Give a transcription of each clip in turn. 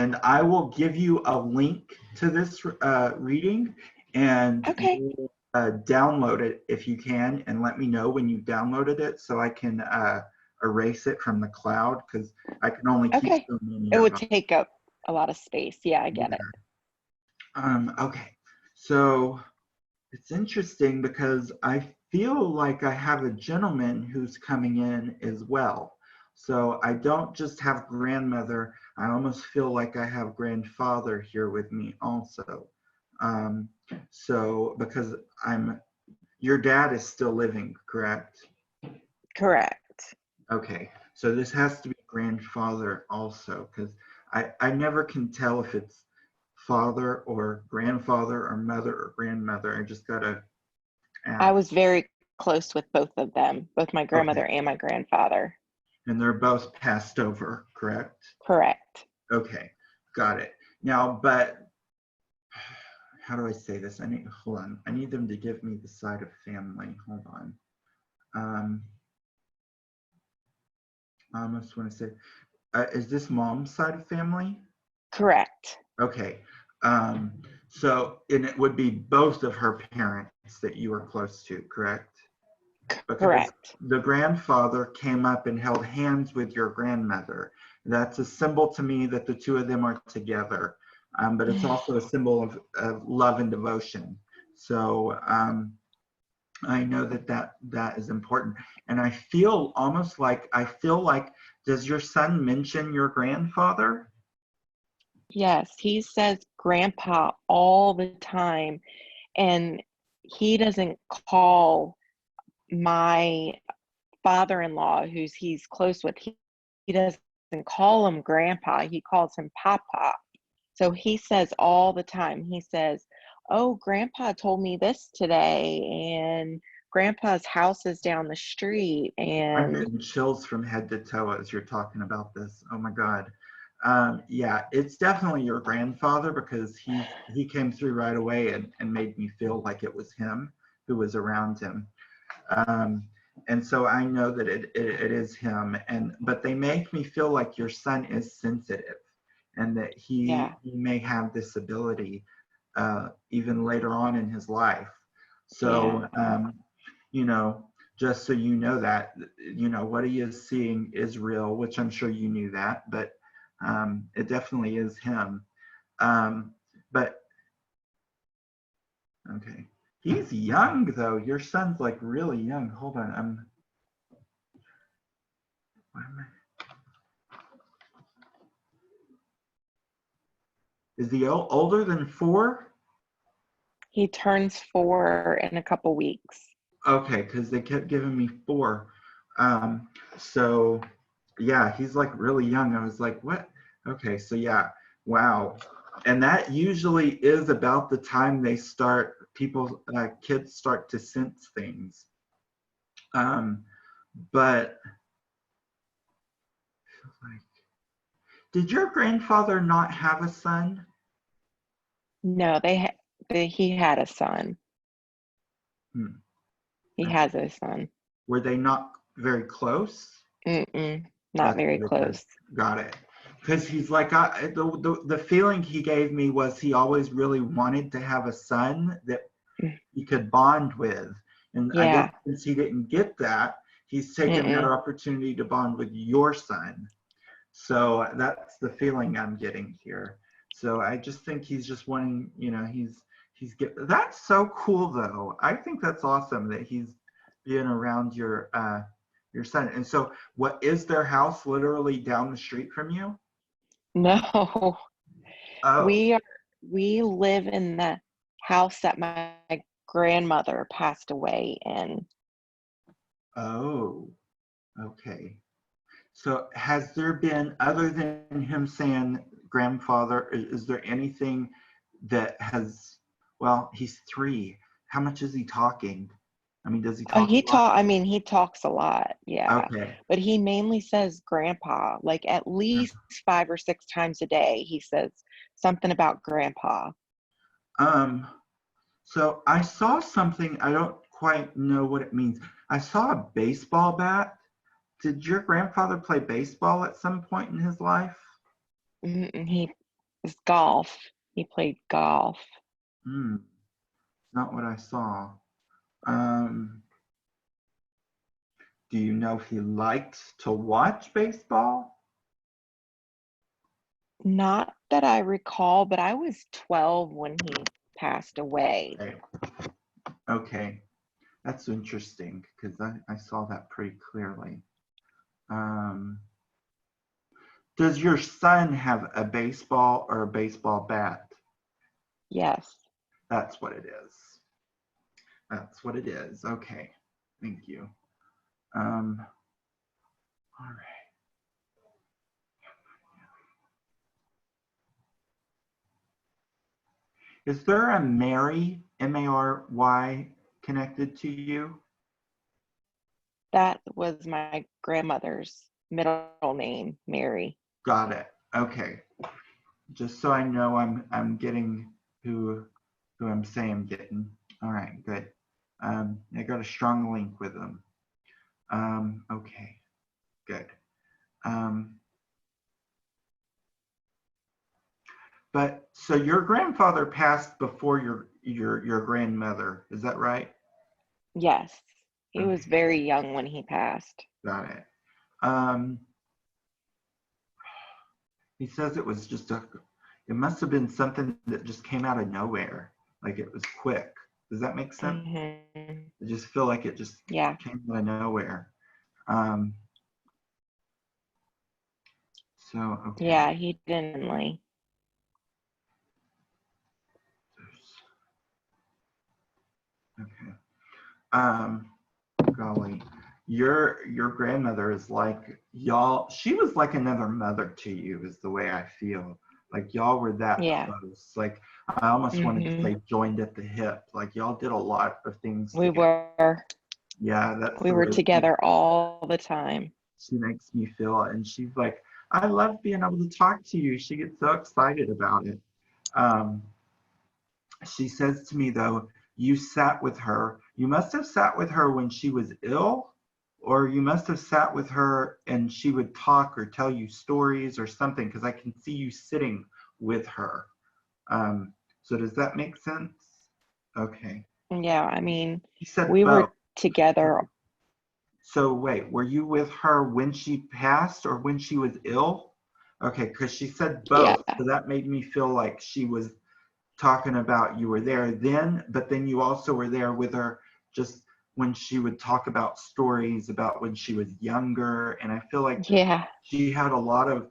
And I will give you a link to this reading, and Okay. you download it if you can, and let me know when you downloaded it so I can erase it from the cloud, because I can only keep Okay. so many It of would them. take up a lot of space. Yeah, I get it. Okay, so it's interesting because I feel like I have a gentleman who's coming in as well. So I don't just have grandmother, I almost feel like I have grandfather here with me also. So because your dad is still living, correct? Correct. Okay, so this has to be grandfather also, because I never can tell if it's father or grandfather or mother or grandmother. I just gotta I ask. was very close with both of them, both my Okay, grandmother and my grandfather. and they're both passed over, correct? Correct. Okay, got it. Now, but how do I say this? Hold on. I need them to give me the side of family. Hold on. I almost want to say, is this mom's side of family? Correct. Okay. So, and it would be both of her parents that you were close to, correct? Because Correct. the grandfather came up and held hands with your grandmother. That's a symbol to me that the two of them are together, but it's also a symbol of love and devotion. So I know that is important. And I feel does your son mention your grandfather? Yes, he says grandpa all the time, and he doesn't call my father-in-law, who's he's close with, he doesn't call him grandpa, he calls him papa. So he says all the time, he says, oh, grandpa told me this today, and grandpa's house is down the street. I'm And getting chills from head to toe as you're talking about this. Oh my God. Yeah, it's definitely your grandfather, because he came through right away and made me feel like it was him who was around him. And so I know that it is him, but they make me feel like your son is sensitive, and that yeah, he may have this ability even later on in his life. yeah, So you know, just so you know that, what he is seeing is real, which I'm sure you knew that, but it definitely is him. But okay, he's young though. Your son's like really young. Hold on, why am is he older than 4? he turns 4 in a couple weeks. Okay, because they kept giving me 4. So yeah, he's like really young. I was like, what? Okay, so yeah, wow. And that usually is about the time kids start to sense things. But like, did your grandfather not have a son? No, he had a son. Hmm. He Okay. has a son. Were they not very close? Not That's very what it is. close. Got it. Because he's like, the feeling he gave me was he always really wanted to have a son that Mm, he could bond with. And I guess yeah. since he didn't get that, he's taken that Mm-mm. opportunity to bond with your son. So that's the feeling I'm getting here. So I just think he's just wanting, that's so cool though. I think that's awesome that he's being around your son. And so what is their house literally down the street from you? No, Oh, we are we live in the house that my grandmother passed away in. oh, okay. So has there been, other than him saying grandfather, is there anything that has, well, he's 3. How much is he talking? I mean, does he talk a lot? He talks a lot, yeah. Okay. But he mainly says grandpa, like at least 5 or 6 times a day. He says something about grandpa. Um, so I saw something, I don't quite know what it means. I saw a baseball bat. Did your grandfather play baseball at some point in his life? Mm-mm, he It's golf. He played golf. Not what I saw. Do you know if he liked to watch baseball? Not that I recall, but I was 12 when he passed away. Okay. That's interesting because I saw that pretty clearly. Does your son have a baseball or a baseball bat? Yes. That's what it is. That's what it is. Okay. Thank you. All right. Is there a Mary, Mary, connected to you? That was my grandmother's middle name, Mary. Got it. Okay. Just so I know I'm getting who I'm saying I'm getting. All right, good. I got a strong link with them. Okay, good. But so your grandfather passed before your grandmother, is that right? Yes. He Okay, was very young when he passed. got it. He says it was just it must have been something that just came out of nowhere, like it was quick. Does that make sense? Mm-hmm. I just feel like it just came out of nowhere. So, okay. Yeah, he didn't like. Okay. Golly, your grandmother is like y'all. She was like another mother to you, is the way I feel. Like y'all were that close. Like I almost wanted to say joined at the hip. Like y'all did a lot of things We together. were. Yeah, that's We the were way together all the time. she makes me feel. And she's like, I love being able to talk to you. She gets so excited about it. She says to me, though, you sat with her. You must have sat with her when she was ill, or you must have sat with her and she would talk or tell you stories or something, because I can see you sitting with her. So does that make sense? Okay. Yeah, I mean, He said we both. were together. So wait, were you with her when she passed or when she was ill? Okay, because she said both. Yeah. So that made me feel like she was talking about you were there then, but then you also were there with her just when she would talk about stories about when she was younger. And I feel like she had a lot of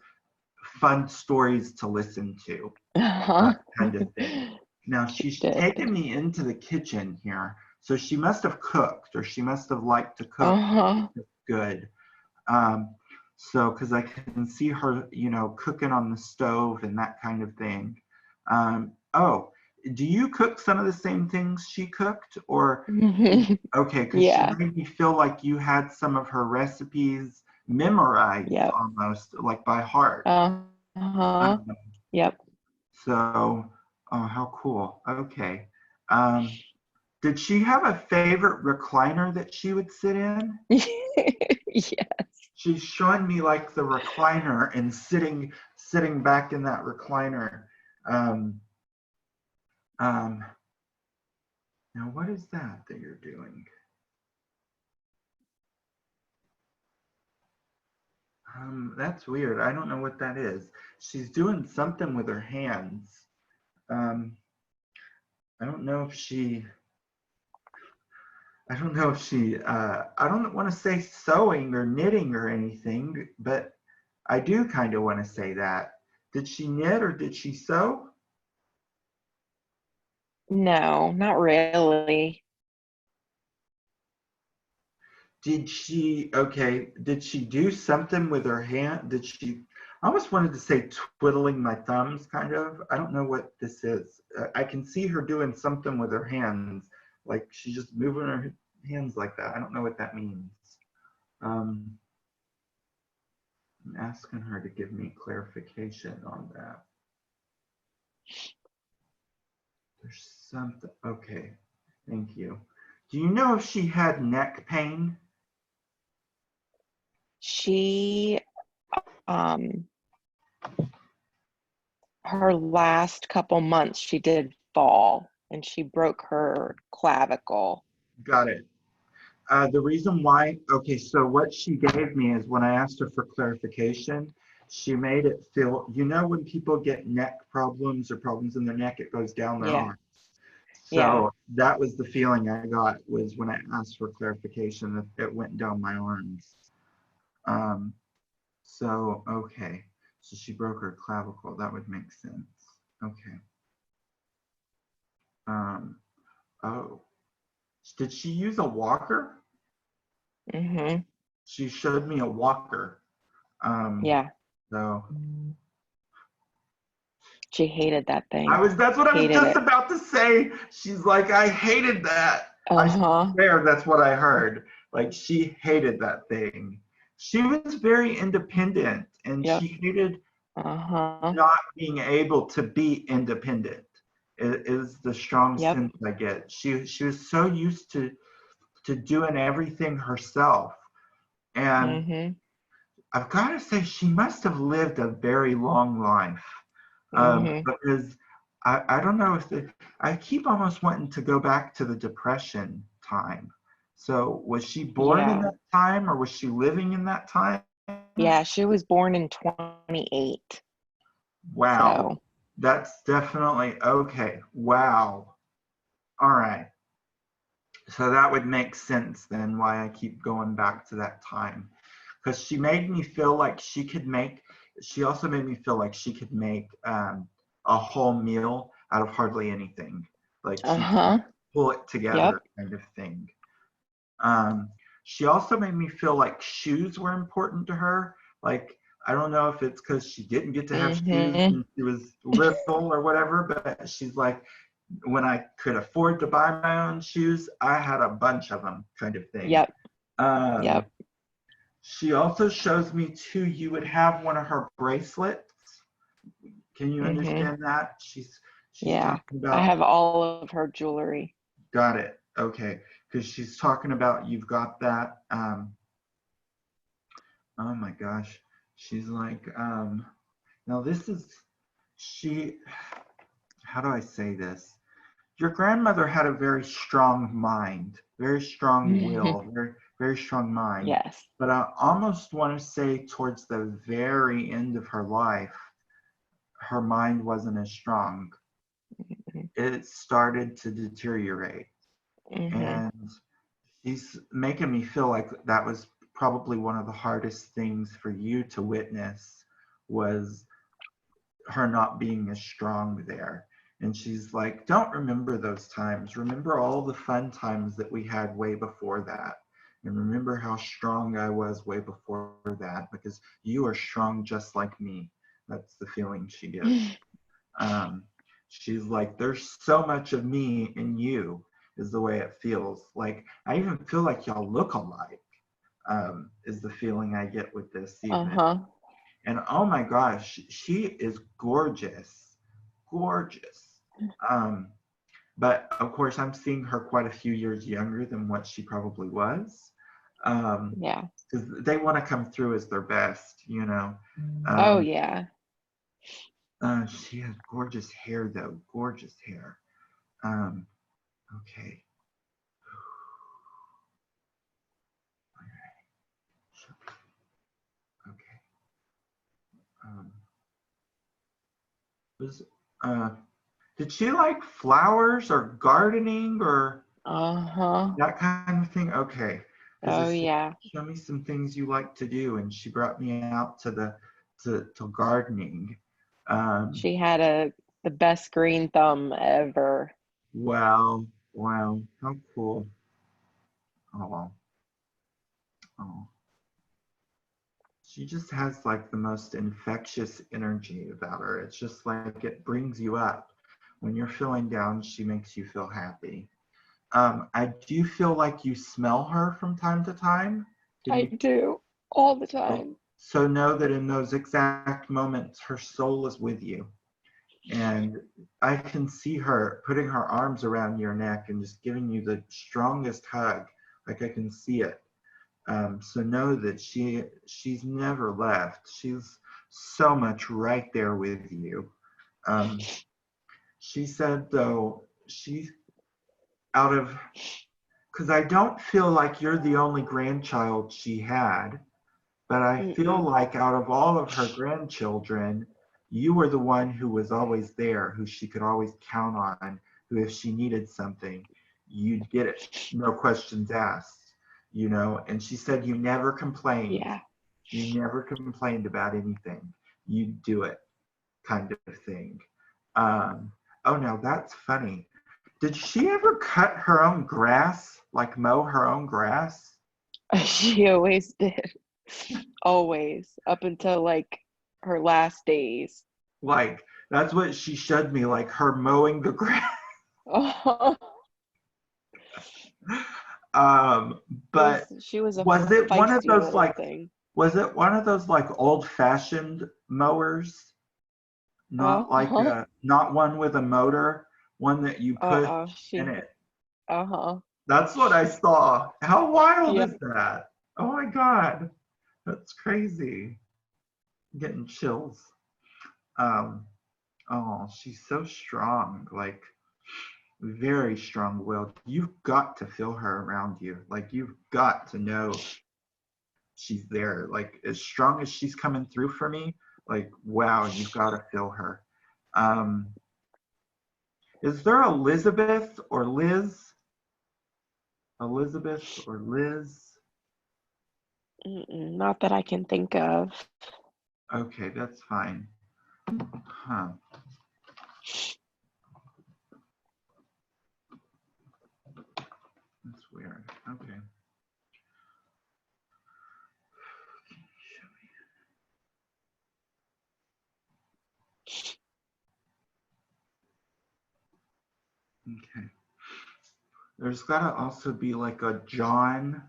fun stories to listen to, that kind of thing. Now she's taken me into the kitchen here. So she must have cooked, or she must have liked to cook. Good. So, because I can see her, cooking on the stove and that kind of thing. Oh, do you cook some of the same things she cooked, or okay? Because she made me feel like you had some of her recipes memorized almost, like by heart. Yep. So, oh, how cool. Okay. Did she have a favorite recliner that she would sit in? Yes. She's showing me like the recliner and sitting back in that recliner. Now what is that you're doing? That's weird. I don't know what that is. She's doing something with her hands. I don't know if she, I don't want to say sewing or knitting or anything, but I do kind of want to say that. Did she knit or did she sew? No, not really. Did she do something with her hand? I almost wanted to say twiddling my thumbs, kind of. I don't know what this is. I can see her doing something with her hands, like she's just moving her hands like that. I don't know what that means. I'm asking her to give me clarification on that. There's something, okay, thank you. Do you know if she had neck pain? She her last couple months, she did fall and she broke her clavicle. Got it. The reason why, okay, so what she gave me is when I asked her for clarification, she made it feel, when people get neck problems or problems in their neck, it goes down their Yeah. arms. Yeah. So that was the feeling I got, was when I asked for clarification, that it went down my arms. So, okay. So she broke her clavicle. That would make sense. Okay. Oh. Did she use a walker? Mm-hmm. She showed me a walker. Yeah. So She hated that thing. that's what I was Hated just it. about to say. She's like, I hated that. I Uh-huh. swear that's what I heard. Like, she hated that thing. She was very independent, and Yep. she hated Uh-huh. not being able to be independent. Is the strong Yep. sense I get. She was so used to doing everything herself. And Mm-hmm. I've got to say, she must have lived a very long life. Mm-hmm. Because I don't know if I keep almost wanting to go back to the Depression time. So was she born in Yeah. that time, or was she living in that time? Yeah, she was born in 28. Wow. So, That's definitely okay. Wow. All right. So that would make sense then, why I keep going back to that time. Because she made me feel like she also made me feel like she could make a whole meal out of hardly anything. Like, she could uh-huh. pull it Yep. together, kind of thing. Um, she also made me feel like shoes were important to her. Like, I don't know if it's because she didn't get to have shoes Mm-hmm. when she was little or whatever, but she's like, when I could afford to buy my own shoes, I had a bunch of them, kind of thing. Yep. Um, Yep. she also shows me too, you would have one of her bracelets. Can you Mm-hmm. understand that? She's Yeah. talking I about, have all of her jewelry. got it. Okay. Because she's talking about, you've got that. Oh my gosh. She's like, now this is, she, how do I say this? Your grandmother had a very strong mind, very strong will, very, very strong mind. Yes. But I almost want to say towards the very end of her life, her mind wasn't as strong. It started to deteriorate. Mm-hmm. And she's making me feel like that was probably one of the hardest things for you to witness, was her not being as strong there. And she's like, don't remember those times. Remember all the fun times that we had way before that. And remember how strong I was way before that, because you are strong just like me. That's the feeling she gives. Um, she's like, there's so much of me in you, is the way it feels. Like, I even feel like y'all look alike, is the feeling I get with this even. Uh-huh. And oh my gosh, she is gorgeous, gorgeous. Um, but of course, I'm seeing her quite a few years younger than what she probably was. Yeah. Because they want to come through as their best, you know. Oh, Um, yeah. she has gorgeous hair, though, gorgeous hair. Um, okay. Okay. Um, was did she like flowers or gardening or Uh-huh. that kind of thing? Okay. Because Oh, it said, yeah. show me some things you like to do, and she brought me out to to gardening. Um, She had the best green thumb ever. wow, wow, how cool. Oh, oh. She just has like the most infectious energy about her. It's just like it brings you up. When you're feeling down, she makes you feel happy. I do feel like you smell her from time to time. Can I you? do. All the So, time. so know that in those exact moments, her soul is with you. And I can see her putting her arms around your neck and just giving you the strongest hug. Like, I can see it. So know that she's never left. She's so much right there with you. Um, she said, though, out of, because I don't feel like you're the only grandchild she had, but I feel like out of all of her grandchildren, you were the one who was always there, who she could always count on, who if she needed something, you'd get it, no questions asked, And she said you never complained. Yeah. You never complained about anything. You'd do it, kind of thing. Oh, now that's funny. Did she ever cut her own grass, like mow her own grass? She always did. Always. Up until like her last days. Like, that's what she showed me, like her mowing the grass. Oh, But she was a was it one of feisty those little like thing. was it one of those like old-fashioned mowers? Uh-huh. Not one with a motor, one that you push in She, it. uh-huh. That's what I saw. How wild Yeah. is that? Oh my God. That's crazy. I'm getting chills. Um, oh, she's so strong, like very strong-willed. You've got to feel her around you. Like you've got to know she's there. Like as strong as she's coming through for me, like wow, you've got to feel her. Um, is there Elizabeth or Liz? Elizabeth or Liz? Not that I can think of. Okay, that's fine. Huh. That's weird. Okay. Okay. There's got to also be like a John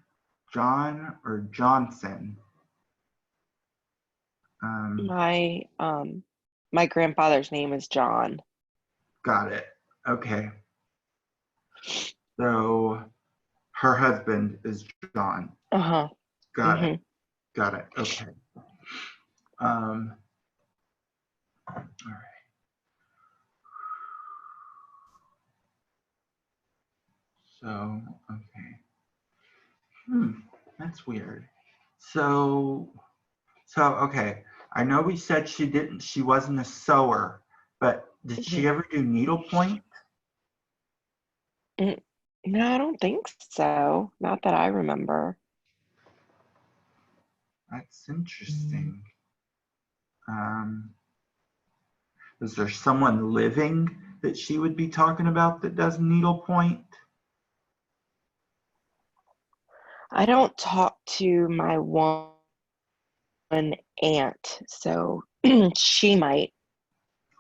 or Johnson. My my grandfather's name is John. Got it. Okay. So her husband is John. Uh-huh. Got it. Got it. Okay. All right. So, okay. That's weird. So okay. I know we said she wasn't a sewer, but did she ever do needlepoint? No, I don't think so. Not that I remember. That's interesting. Is there someone living that she would be talking about that does needlepoint? I don't talk to my one aunt, so she might,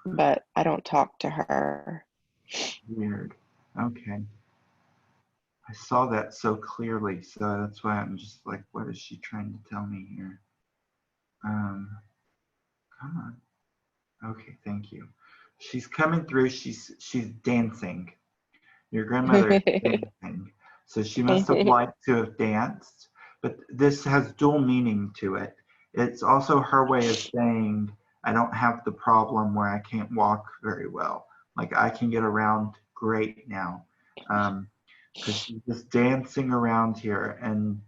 but I don't talk to her. Weird. Okay. I saw that so clearly, so that's why I'm just like, what is she trying to tell me here? Come on. Okay, thank you. She's coming through. She's dancing. Your grandmother is dancing. So she must have liked to have danced, but this has dual meaning to it. It's also her way of saying, I don't have the problem where I can't walk very well. Like I can get around great now. Because she's just dancing around here and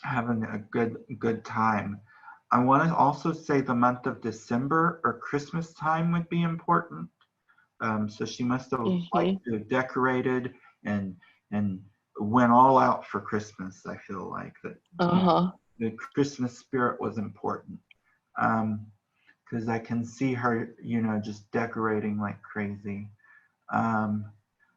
having a good time. I want to also say the month of December or Christmas time would be important. So she must have liked to have decorated and went all out for Christmas. I feel like that the Christmas spirit was important because I can see her, just decorating like crazy.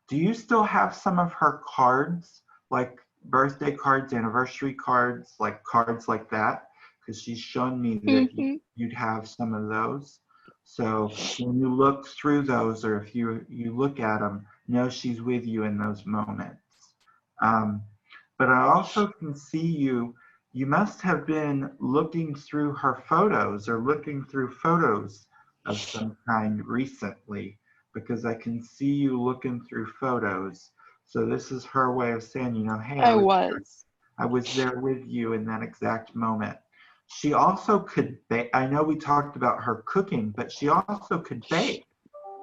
Do you still have some of her cards, like birthday cards, anniversary cards, like cards like that? Because she's shown me that you'd have some of those. So when you look through those, or if you look at them, know she's with you in those moments. But I also can see you. You must have been looking through her photos or looking through photos of some kind recently, because I can see you looking through photos. So this is her way of saying, hey, I was. I was there with you in that exact moment. She also could bake. I know we talked about her cooking, but she also could bake.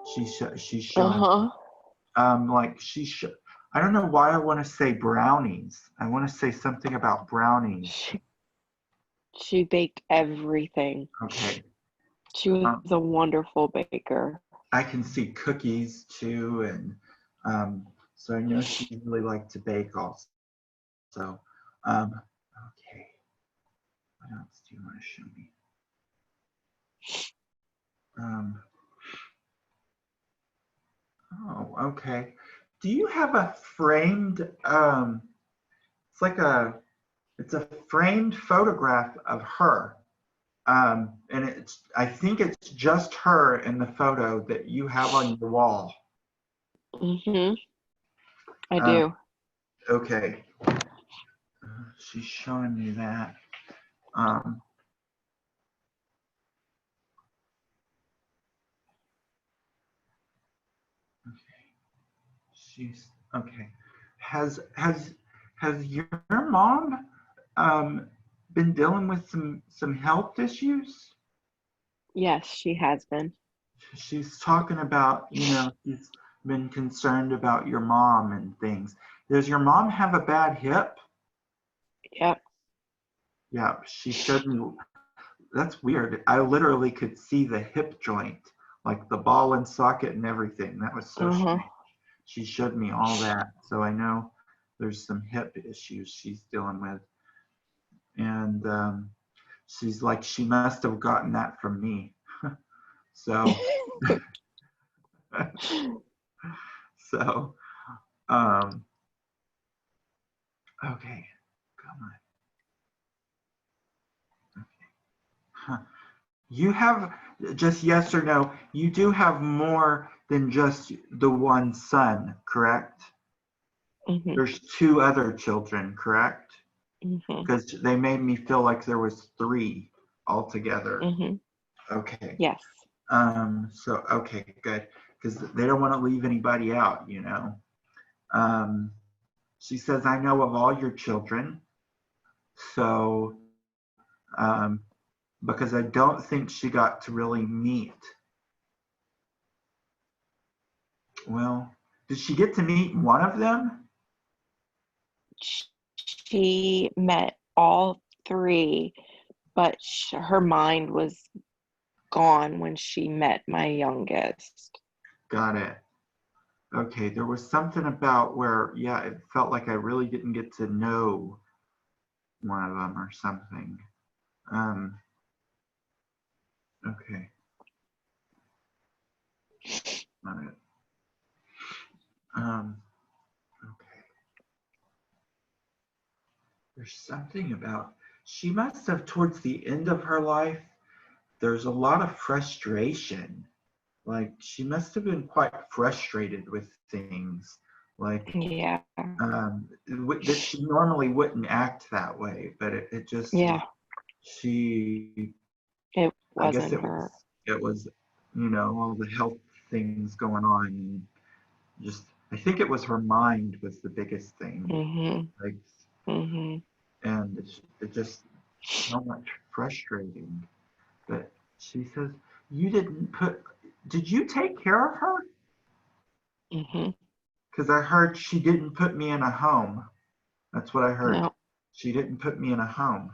She's showing Uh-huh. like I don't know why I want to say brownies. I want to say something about brownies. She baked everything. Okay. She was a wonderful baker. I can see cookies too, and so I know she really liked to bake also. So, okay. What else do you want to show me? Oh, okay. Do you have a framed? It's like it's a framed photograph of her, and I think it's just her in the photo that you have on your wall. Mm-hmm. I do. Okay. She's showing me that. She's okay. Has your mom been dealing with some health issues? Yes, she has been. She's talking about, she's been concerned about your mom and things. Does your mom have a bad hip? Yep. Yeah, she showed me. That's weird. I literally could see the hip joint, like the ball and socket and everything. That was so strange. She showed me all that, so I know there's some hip issues she's dealing with. And she's like, she must have gotten that from me. So, so, okay, come on. Okay. Huh. You have, just yes or no, you do have more than just the one son, correct? Mm-hmm. There's two other children, correct? Mm-hmm. Because they made me feel like there was three altogether. Mm-hmm. Okay. Yes. So, okay, good. Because they don't want to leave anybody out, She says, I know of all your children. So, because I don't think she got to really meet. Well, did she get to meet one of them? She met all three, but her mind was gone when she met my youngest. Got it. Okay, there was something about where, yeah, it felt like I really didn't get to know one of them or something. Okay. All right. Okay. There's something about, she must have, towards the end of her life, there's a lot of frustration. Like, she must have been quite frustrated with things. Like, Yeah. that she normally wouldn't act that way, but it just, Yeah. she, It I guess wasn't her. it was, all the health things going on. And just, I think it was her mind was the biggest thing. Mm-hmm. Like, Mm-hmm. and it just so much frustrating. But she says, did you take care of her? Mm-hmm. Because I heard she didn't put me in a home. That's what I heard. No. She didn't put me in a home.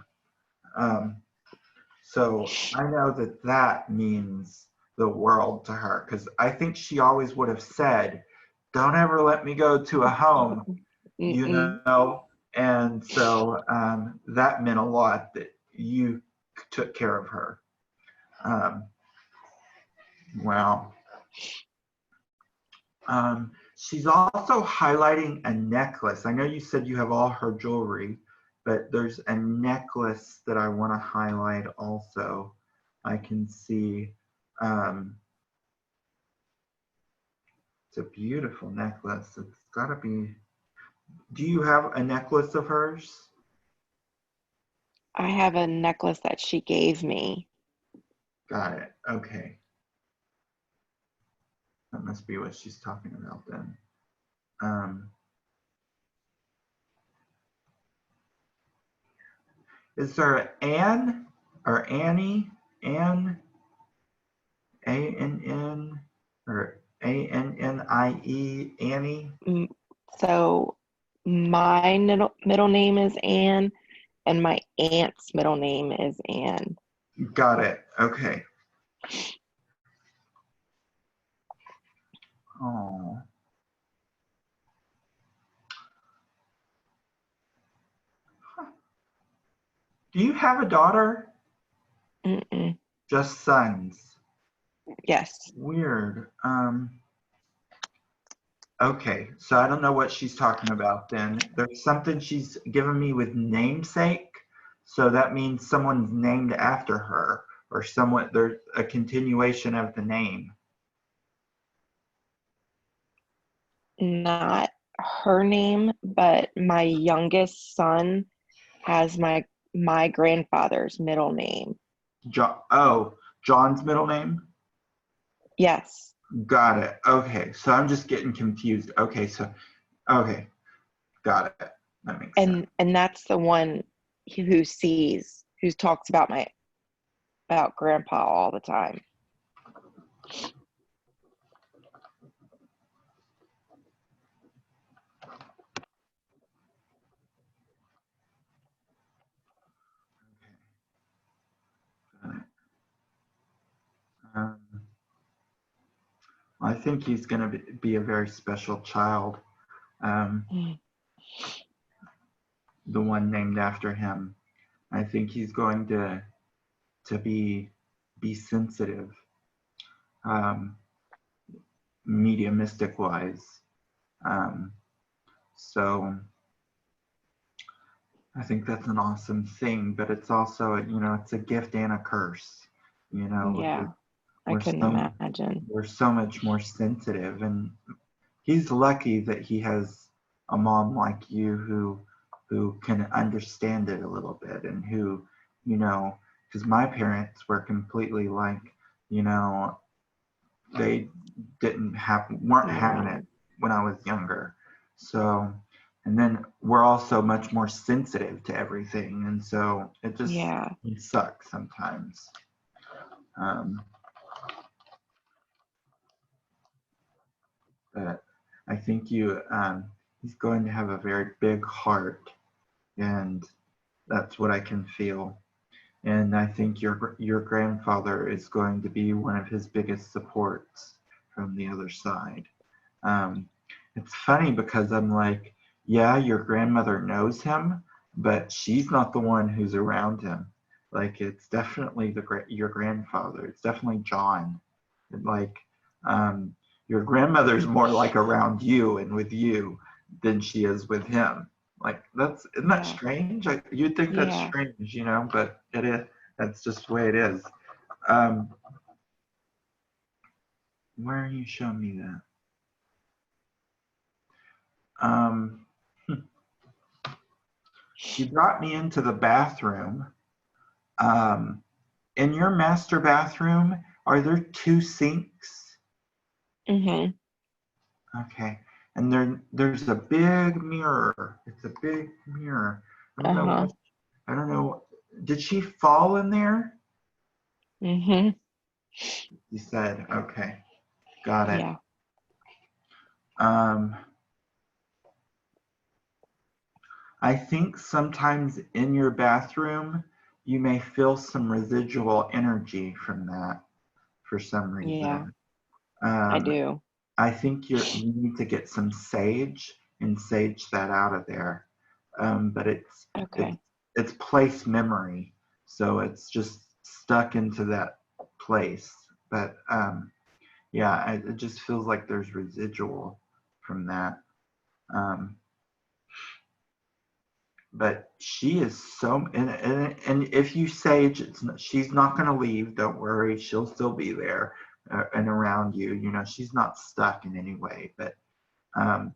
So I know that means the world to her, because I think she always would have said, don't ever let me go to a home, Mm-mm. And so that meant a lot that you took care of her. Wow. She's also highlighting a necklace. I know you said you have all her jewelry, but there's a necklace that I want to highlight also. I can see it's a beautiful necklace. It's got to be. Do you have a necklace of hers? I have a necklace that she gave me. Got it. Okay. That must be what she's talking about then. Is there an Anne or Annie? Anne? A-N-N? or Annie, Annie? Mm, So my middle name is Anne, and my aunt's middle name is Anne. Got it. Okay. Oh. Do you have a daughter? Mm-mm. Just sons. Yes. Weird. Okay, so I don't know what she's talking about then. There's something she's given me with namesake. So that means someone's named after her or someone, there's a continuation of the name. Not her name, but my youngest son has my grandfather's middle name. John's middle name? Yes. Got it. Okay, so I'm just getting confused. Okay, got it. That makes sense. And that's the one who talks about grandpa all the time. Um, I think he's going to be a very special child. The one named after him. I think he's going to be sensitive, um, mediumistic wise. Um, so I think that's an awesome thing, but it's also, it's a gift and a curse. Yeah, I We're couldn't so imagine. we're so much more sensitive, and he's lucky that he has a mom like you who can understand it a little bit, and who, because my parents were completely like, you know, they weren't having it when I was younger. So, and then we're also much more sensitive to everything, and so it sucks sometimes. Um, but I think he's going to have a very big heart, and that's what I can feel. And I think your grandfather is going to be one of his biggest supports from the other side. Um, it's funny because I'm like, yeah, your grandmother knows him, but she's not the one who's around him. Like it's definitely your grandfather. It's definitely John. Like um, your grandmother's more like around you and with you than she is with him. Like isn't that Yeah. strange? You'd think that's Yeah. strange, but it is. That's just the way it is. Um, where are you showing me that? Um, she brought me into the bathroom. Um, in your master bathroom, are there two sinks? Mm-hmm. Okay. And there's a big mirror. It's a big mirror. I don't know Uh-huh. what, I don't know. Did she fall in there? Mm-hmm. You said, okay. Got it. Yeah. Um, I think sometimes in your bathroom, you may feel some residual energy from that for some Yeah. reason. I Um, do. I think you need to get some sage and sage that out of there. But it's Okay. it's place memory, so it's just stuck into that place. But yeah, it just feels like there's residual from that. Um, but she is so, and if you sage, she's not going to leave. Don't worry, she'll still be there and around you. She's not stuck in any way. But um,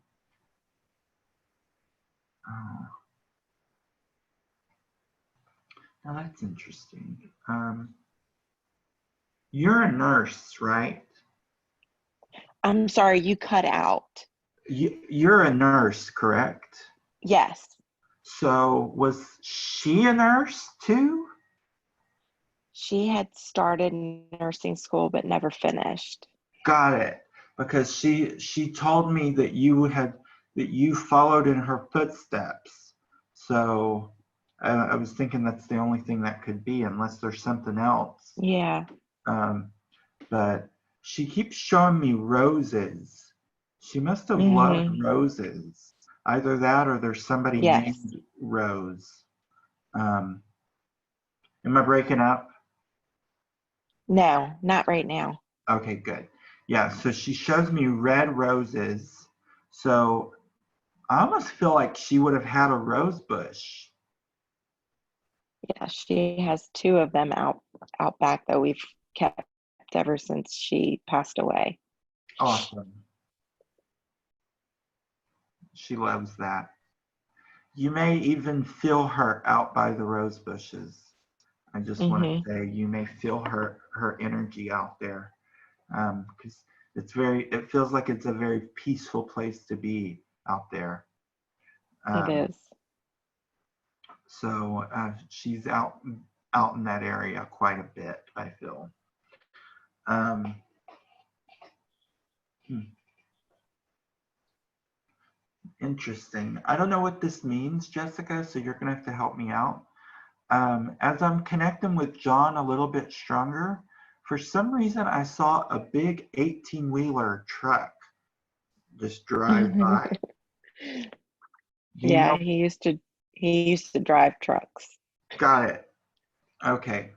oh, now that's interesting. You're a nurse, right? I'm sorry, you cut out. You're a nurse, correct? Yes. So was she a nurse too? She had started nursing school but never finished. Got it. Because she told me that you followed in her footsteps. So I was thinking that's the only thing that could be, unless there's something else. Yeah. Um, but she keeps showing me roses. She must have loved Mhm. roses. Either that or there's somebody Yes. named Rose. Um, am I breaking up? No, not right now. Okay, good. Yeah, so she shows me red roses. So I almost feel like she would have had a rose bush. Yeah, she has two of them out back that we've kept ever since she passed away. Awesome. She loves that. You may even feel her out by the rose bushes. I just want to Mhm. say you may feel her energy out there, because it feels like it's a very peaceful place to be out there. It Um, is. so she's out in that area quite a bit, I feel. Um, hmm, interesting. I don't know what this means, Jessica, so you're gonna have to help me out. As I'm connecting with John a little bit stronger, for some reason I saw a big 18-wheeler truck just drive by. Do you Yeah, know? he used to drive trucks. Got it. Okay.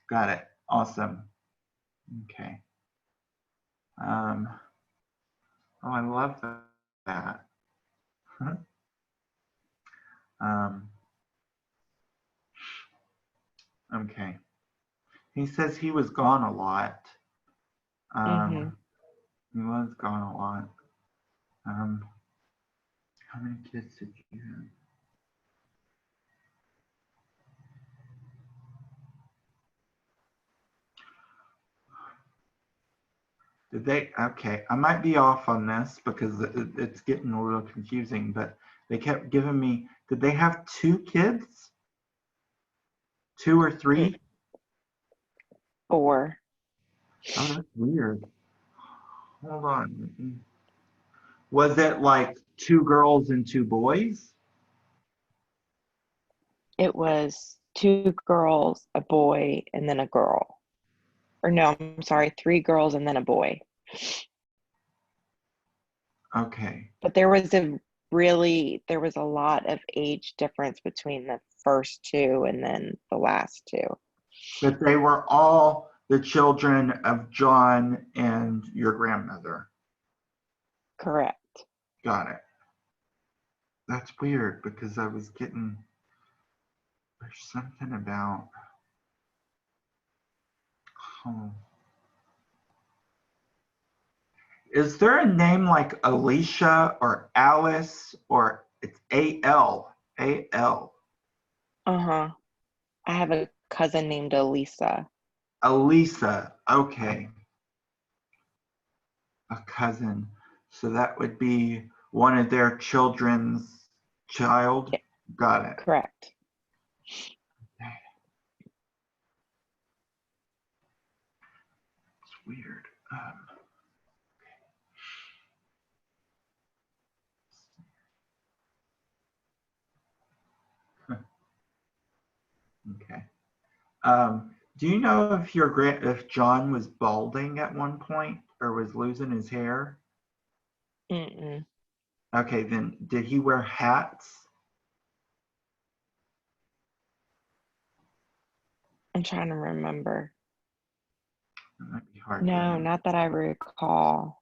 Got it. Awesome. Okay. Um, oh, I love that. um, okay. He says he was gone a lot. Mhm. Um, he was gone a lot. Um, how many kids did you have? Did they? Okay, I might be off on this because it's getting a little confusing, but they kept giving me, did they have two kids? Two or Mm, three? 4. Oh, that's weird. Hold on. Was it like two girls and two boys? It was 2 girls, a boy, and then a girl. Or no, I'm sorry, 3 girls and then a boy. Okay. But there was a lot of age difference between the first 2 and then the last 2. But they were all the children of John and your grandmother. Correct. Got it. That's weird because I was getting, there's something about, oh, is there a name like Alicia or Alice or it's A-L, A-L, Uh-huh. I have a cousin named Elisa. Elisa. Okay, a cousin. So that would be one of their children's child. Yeah, Got it. correct. It's weird. Okay. Do you know if John was balding at one point or was losing his hair? Mm-mm. Okay, then did he wear hats? I'm trying to remember. That might be hard to No, remember. not that I recall.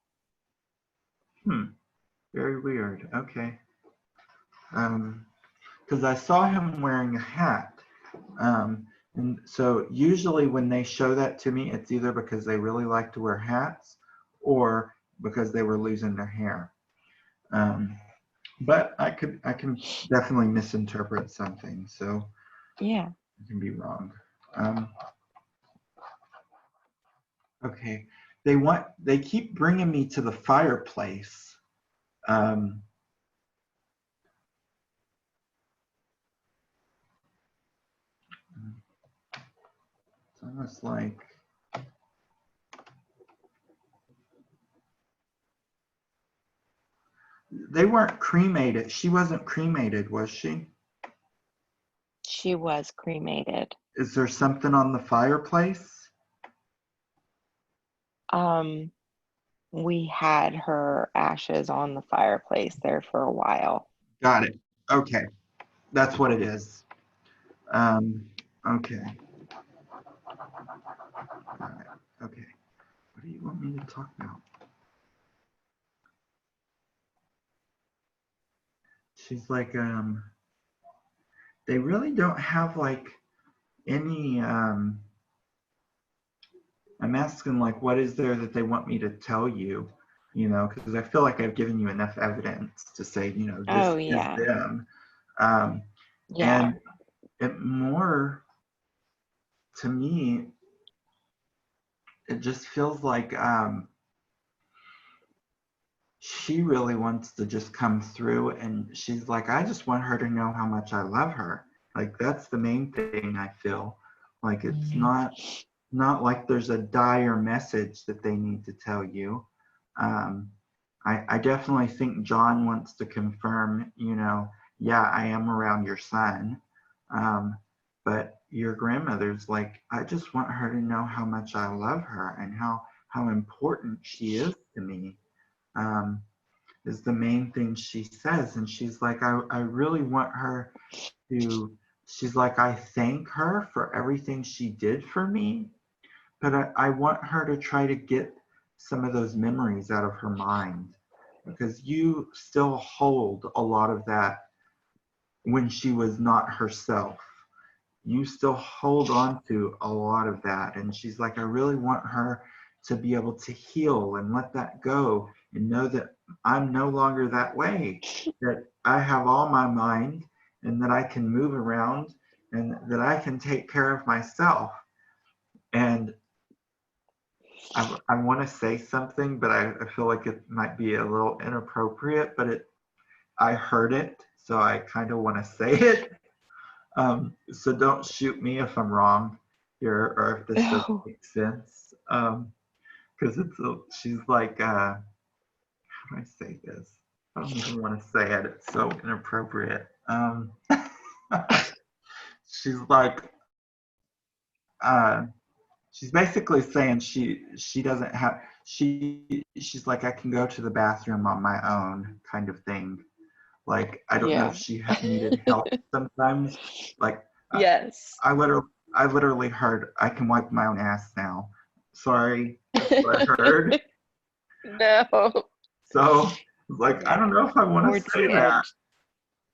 Hmm. Very weird. Okay. Because I saw him wearing a hat. And so usually when they show that to me, it's either because they really like to wear hats or because they were losing their hair. Um, but I can definitely misinterpret something, so Yeah. I can be wrong. Um, okay, they keep bringing me to the fireplace. Um, it's almost like they weren't cremated. She wasn't cremated, was she? She was cremated. Is there something on the fireplace? We had her ashes on the fireplace there for a while. Got it. Okay. That's what it is. Okay. Got it. Okay. What do you want me to talk about? She's like, they really don't have like any, I'm asking like, what is there that they want me to tell you? You know, because I feel like I've given you enough evidence to say, you know, this Oh, is yeah. them. Um, Yeah. and it more, to me, it just feels like she really wants to just come through, and she's like, I just want her to know how much I love her. Like that's the main thing I feel. Like it's not like there's a dire message that they need to tell you. Um, I definitely think John wants to confirm, you know, yeah, I am around your son. But your grandmother's like, I just want her to know how much I love her and how important she is to me. Um, is the main thing she says. And she's like, I really want her to, she's like, I thank her for everything she did for me, but I want her to try to get some of those memories out of her mind because you still hold a lot of that when she was not herself. You still hold on to a lot of that. And she's like, I really want her to be able to heal and let that go and know that I'm no longer that way, that I have all my mind and that I can move around and that I can take care of myself. And I want to say something, but I feel like it might be a little inappropriate, but I heard it, so I kind of want to say it. So don't shoot me if I'm wrong here or if this doesn't Oh, make sense. Because she's like, how do I say this? I don't even want to say it. It's so inappropriate. She's like, uh, she's basically saying she doesn't have she's like I can go to the bathroom on my own kind of thing. Like I don't know if yeah. she needed help sometimes. Like Yes. I literally I literally heard I can wipe my own ass now. Sorry, that's what I heard. No. So like I don't know if I want to Towards say the that, end.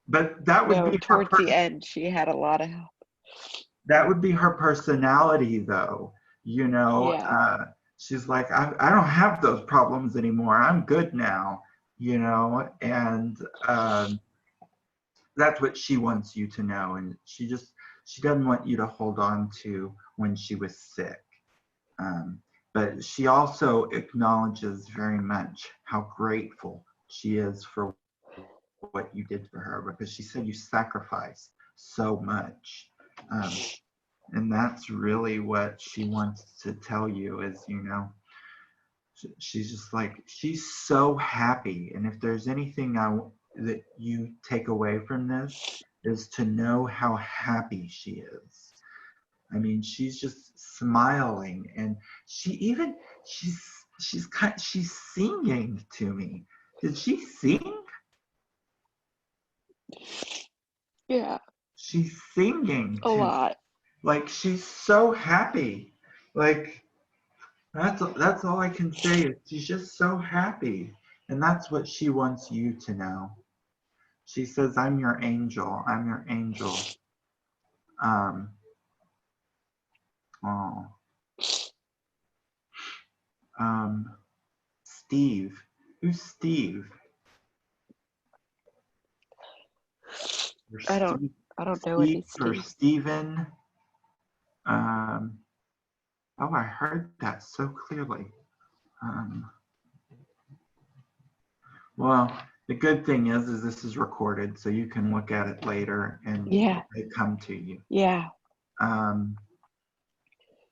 but that would No, be her towards the end, she had a lot of help. that would be her personality though, you know. Yeah. She's like I don't have those problems anymore, I'm good now, you know. And that's what she wants you to know. And she doesn't want you to hold on to when she was sick. But she also acknowledges very much how grateful she is for what you did for her because she said you sacrificed so much. And that's really what she wants to tell you is, you know, she's just like, she's so happy. And if there's anything that you take away from this is to know how happy she is. I mean, she's just smiling and she's she's singing to me. Did she sing? Yeah. She's singing A to lot. like she's so happy. Like that's all I can say is she's just so happy. And that's what she wants you to know. She says, I'm your angel. I'm your angel. Um oh. Steve. Who's Steve? Or I don't Steve, I don't know Steve any or Steve. Steven. Um, oh, I heard that so clearly. Um, well, the good thing is this is recorded, so you can look at it later and Yeah. they come to you. Yeah. Um,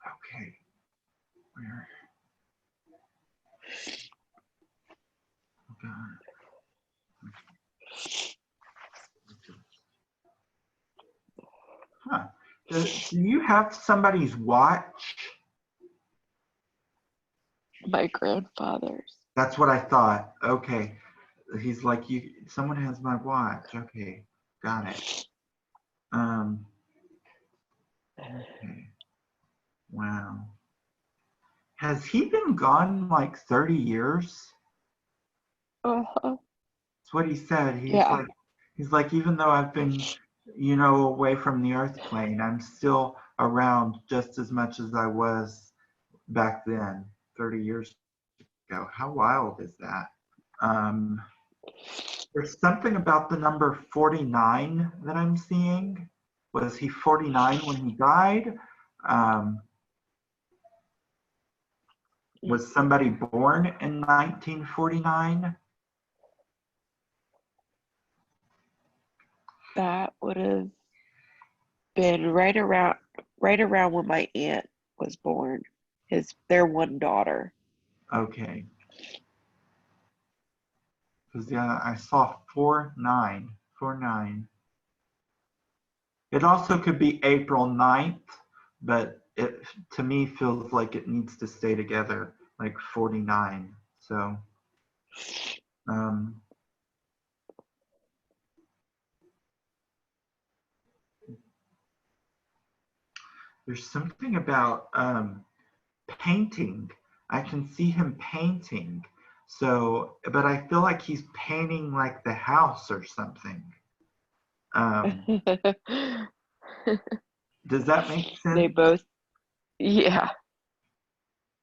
okay, where? Oh God. Do you have somebody's watch? My grandfather's. That's what I thought. Okay. He's like, someone has my watch. Okay. Got it. Okay. Wow. Has he been gone like 30 years? Uh-huh. That's what he said. Yeah. He's like, even though I've been, away from the earth plane, I'm still around just as much as I was back then, 30 years ago. How wild is that? Um, there's something about the number 49 that I'm seeing. Was he 49 when he died? Was somebody born in 1949? That would have been right around when my aunt was born. Their one daughter. Okay. Because yeah, I saw 49. It also could be April 9th, but it to me feels like it needs to stay together, like 49. So there's something about painting. I can see him painting. So, but I feel like he's painting like the house or something. Does that make They sense? both, yeah,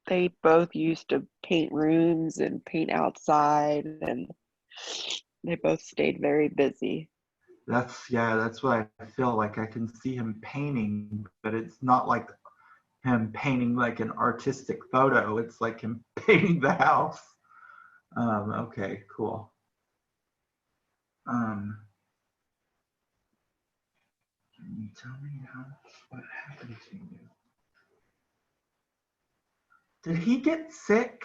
they both used to paint rooms and paint outside, and they both stayed very busy. That's what I feel like. I can see him painting, but it's not like him painting like an artistic photo. It's like him painting the house. Okay, cool. Can you tell me what happened to you? Did he get sick?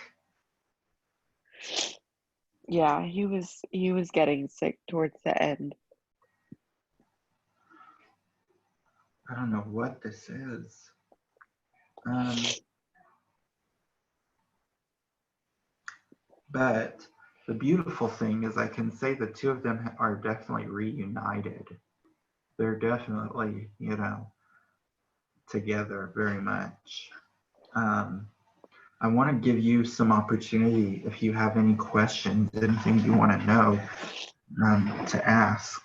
Yeah, he was getting sick towards the end. I don't know what this is. But the beautiful thing is I can say the two of them are definitely reunited. They're definitely, together very much. I want to give you some opportunity if you have any questions, anything you want to know, to ask.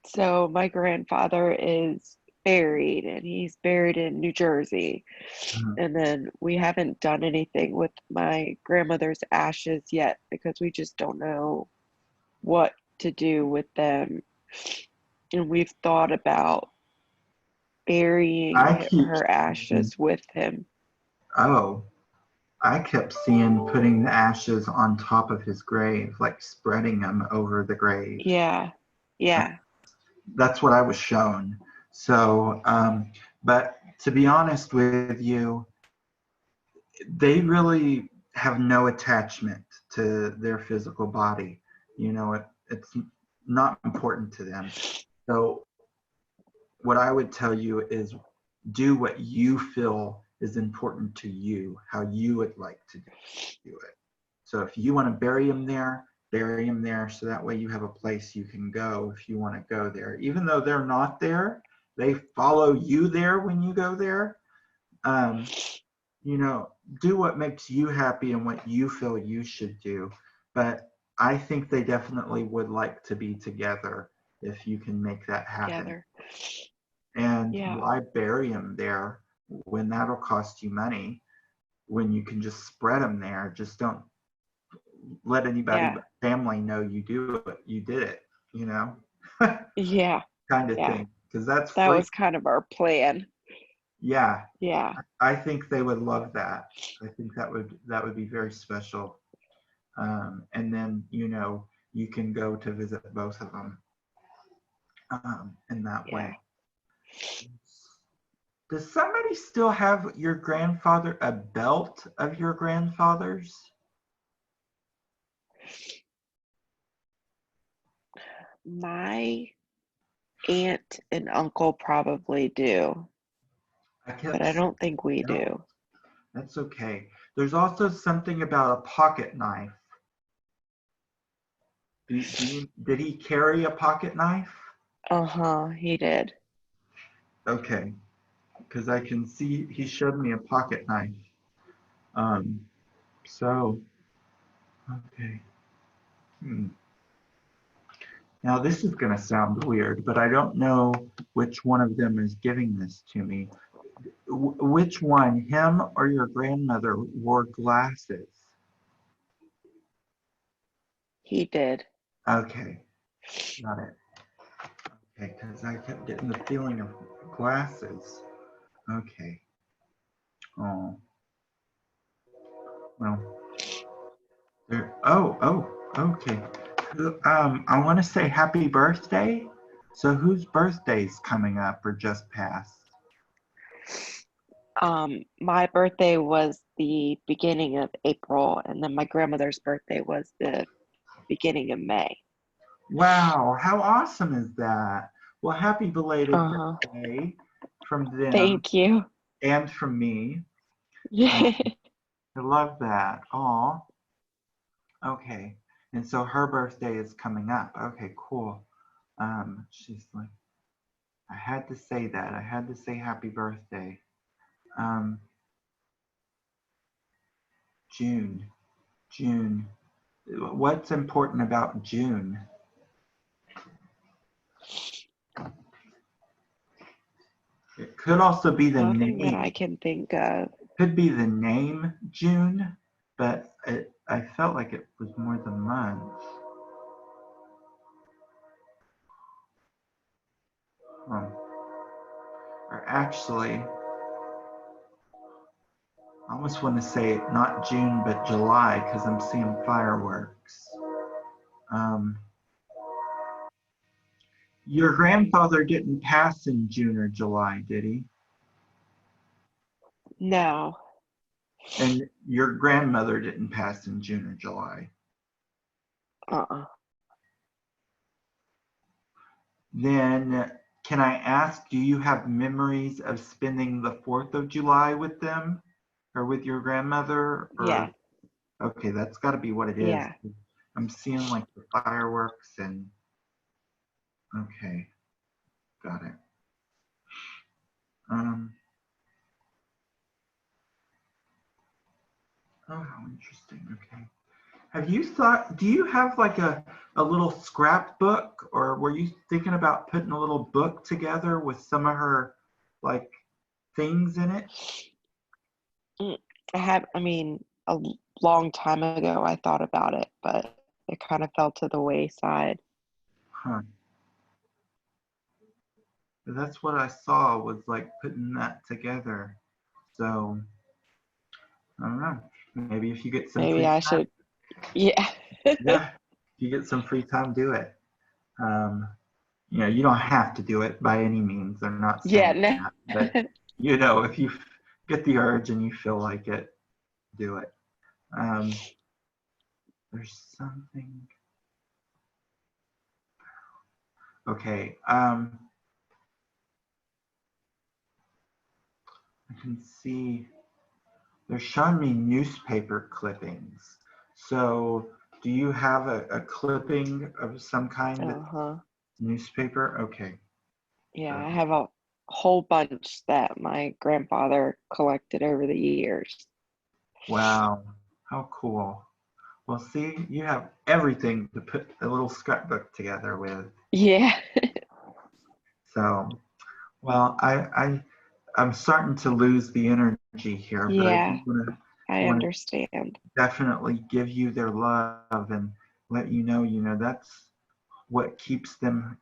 So my grandfather is buried, and he's buried in New Jersey. And then we haven't done anything with my grandmother's ashes yet because we just don't know what to do with them. And we've thought about burying her ashes with him. Oh, I kept seeing putting the ashes on top of his grave, like spreading them over the grave. Yeah. That's what I was shown. So, but to be honest with you, they really have no attachment to their physical body. It's not important to them. So what I would tell you is do what you feel is important to you, how you would like to do it. So if you want to bury him there so that way you have a place you can go if you want to go there. Even though they're not there, they follow you there when you go there. Do what makes you happy and what you feel you should do. But I think they definitely would like to be together if you can make that happen. Together. And why bury them there when that'll cost you money when you can just spread them there? Just don't let anybody but family know you did it, Yeah. kind of thing. Because that was kind of our plan. Yeah. Yeah. I think they would love that. I think that would be very special. And then, you can go to visit both of them in that way. Does somebody still have your grandfather, a belt of your grandfather's? My aunt and uncle probably do, I but kept I saying don't think we no. do. That's okay. There's also something about a pocket knife. Did he carry a pocket knife? Uh-huh, he did. Okay, because I can see he showed me a pocket knife. Um, so, okay. Hmm. Now this is going to sound weird, but I don't know which one of them is giving this to me. Which one, him or your grandmother, wore glasses? He did. Okay, got it. Okay, because I kept getting the feeling of glasses. Okay. Oh, well. Okay. I want to say happy birthday. So whose birthday's coming up or just passed? My birthday was the beginning of April, and then my grandmother's birthday was the beginning of May. Wow, how awesome is that? Well, happy belated Uh-huh. birthday from them Thank you. and from me. Yeah. I love that. Aw, okay. And so her birthday is coming up. Okay, cool. She's like, I had to say that. I had to say happy birthday. Um, June. June. What's important about June? It could also be the Nothing that name. I can think of. Could be the name June, but I felt like it was more the month. Um, or actually, I almost want to say not June, but July, because I'm seeing fireworks. Um, your grandfather didn't pass in June or July, did he? No. And your grandmother didn't pass in June or July. Uh-uh. Then can I ask, do you have memories of spending the 4th of July with them or with your grandmother? Yeah. Or, okay, that's got to be what it is. Yeah. I'm seeing like the fireworks and, okay, got it. Um, oh, how interesting. Okay. Have you thought, do you have like a little scrapbook, or were you thinking about putting a little book together with some of her like things in it? Mm, I mean, a long time ago I thought about it, but it kind of fell to the wayside. Huh. That's what I saw was like putting that together. So I don't know. Maybe if you get some Maybe free I time, should, yeah. yeah, if you get some free time, do it. Um, you don't have to do it by any means. I'm not Yeah, saying no. that, but if you get the urge and you feel like it, do it. Um, there's something. Okay. I can see they're showing me newspaper clippings. So, do you have a clipping of some kind that's Uh-huh. newspaper? Okay. Yeah, So, I have a whole bunch that my grandfather collected over the years. wow. How cool. Well, see, you have everything to put a little scrapbook together with. Yeah. So, well, I'm starting to lose the energy here, but I do Yeah, I want to understand. definitely give you their love and let that's what keeps them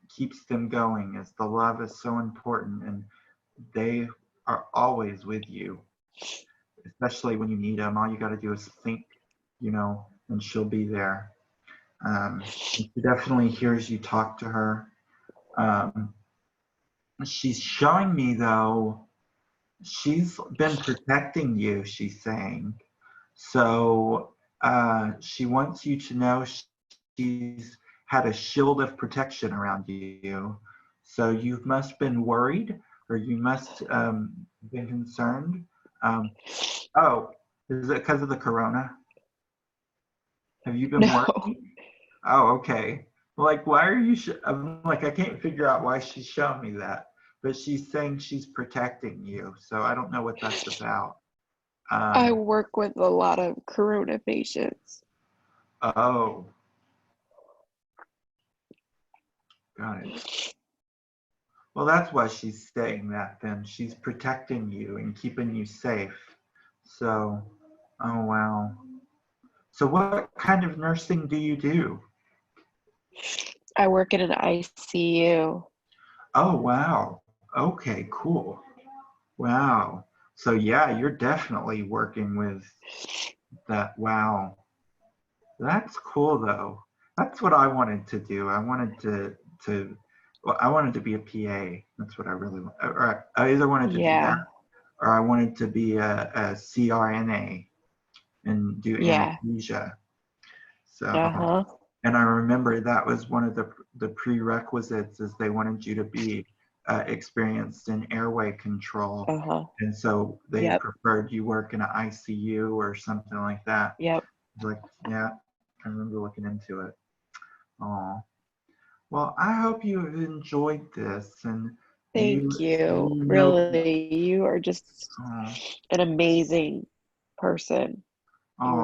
going is the love is so important, and they are always with you, especially when you need them. All you got to do is think, and she'll be there. She definitely hears you talk to her. um, she's showing me though she's been protecting you, she's saying. So she wants you to know she's had a shield of protection around you. So you must been worried, or you must been concerned. Oh, is it because of the corona? Have you been No. worried? Oh, okay. Like, why are you? I'm like, I can't figure out why she's showing me that, but she's saying she's protecting you. So I don't know what that's about. I Um, work with a lot of corona patients. oh, got it. Well, that's why she's saying that then. She's protecting you and keeping you safe. So, oh wow. So what kind of nursing do you do? I work in an ICU. Oh wow. Okay, cool. Wow. So yeah, you're definitely working with that. Wow. That's cool though. That's what I wanted to do. I wanted to well, I wanted to be a PA. That's what I really want. Or I either wanted to do that, Yeah. or I wanted to be a CRNA and do Yeah. anesthesia. So, Uh-huh. and I remember that was one of the prerequisites is they wanted you to be experienced in airway control, Uh-huh. and so they Yep. preferred you work in an ICU or something like that. Yep. Like, yeah, I remember looking into it. Oh, well, I hope you have enjoyed this, and Thank you. you know, Really, you are just oh, an amazing person. You oh,